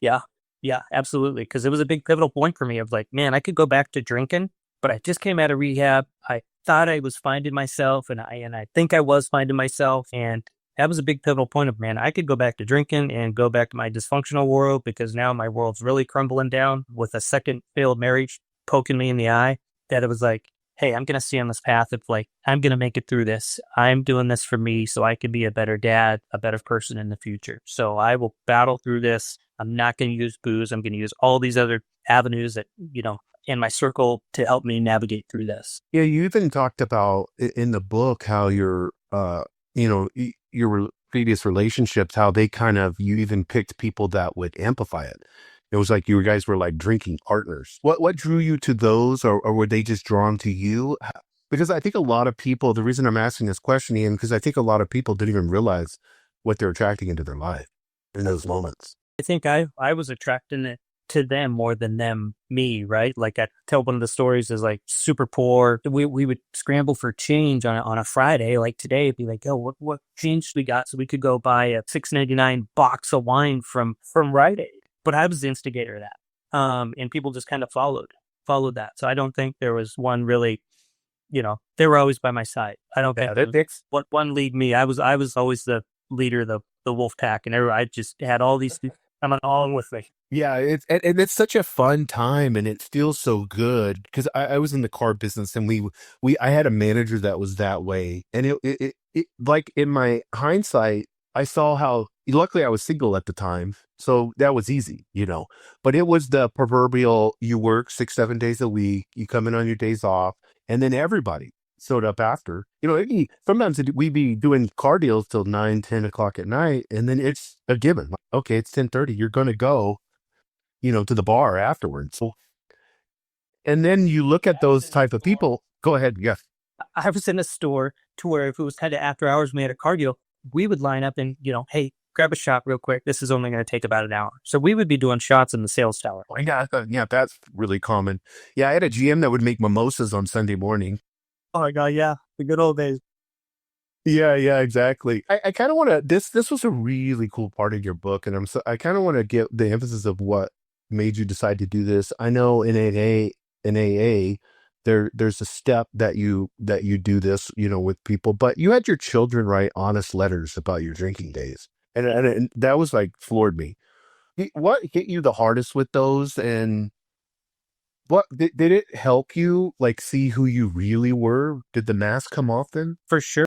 Yeah. Yeah, absolutely. Because it was a big pivotal point for me of like, man, I could go back to drinking, but I just came out of rehab. I thought I was finding myself, and I think I was finding myself. And that was a big pivotal point of, man, I could go back to drinking and go back to my dysfunctional world because now my world's really crumbling down with a second failed marriage poking me in the eye. That it was like, hey, I'm gonna stay on this path of like, I'm gonna make it through this. I'm doing this for me so I can be a better dad, a better person in the future. So I will battle through this. I'm not going to use booze. I'm going to use all these other avenues that, in my circle to help me navigate through this. Yeah, you even talked about in the book how your, previous relationships, how they kind of, you even picked people that would amplify it. It was like you guys were like drinking partners. What drew you to those, or were they just drawn to you? Because I think a lot of people, the reason I'm asking this question, Ian, because I think a lot of people didn't even realize what they're attracting into their life in those moments. I think I was attracting it to them more than them me, right? Like I tell one of the stories is like super poor. We would scramble for change on a Friday. Like today, it'd be like, oh, what change we got so we could go buy a $6.99 box of wine from Rite Aid. But I was the instigator of that, and people just kind of followed that. So I don't think there was one really. They were always by my side. I don't Yeah, think there that was makes. what one lead me. I was always the leader, the wolf pack, and I just had all these people coming along with me. Yeah, and it's such a fun time, and it feels so good because I was in the car business, and I had a manager that was that way, and it like in my hindsight, I saw how luckily I was single at the time, so that was easy. But it was the proverbial you work 6 7 days a week, you come in on your days off, and then everybody showed up after. Sometimes we'd be doing car deals till 9 10 o'clock at night, and then it's a given. Okay, it's 10:30. You're going to go to the bar afterwards. So, and then you look at those type of people. Go ahead. Yeah. I was in a store to where if it was kind of after hours, we had a car deal, we would line up and, hey, grab a shot real quick. This is only going to take about an hour. So we would be doing shots in the sales tower. Oh, yeah. Yeah. That's really common. Yeah. I had a GM that would make mimosas on Sunday morning. Oh my God, yeah. The good old days. Yeah. Yeah. Exactly. I kind of want to, this was a really cool part of your book. And I kind of want to get the emphasis of what made you decide to do this. I know in AA, there's a step that you do this, with people, but you had your children write honest letters about your drinking days. And that was like floored me. What hit you the hardest with those, and what did it help you like see who you really were? Did the mask come off then? For sure.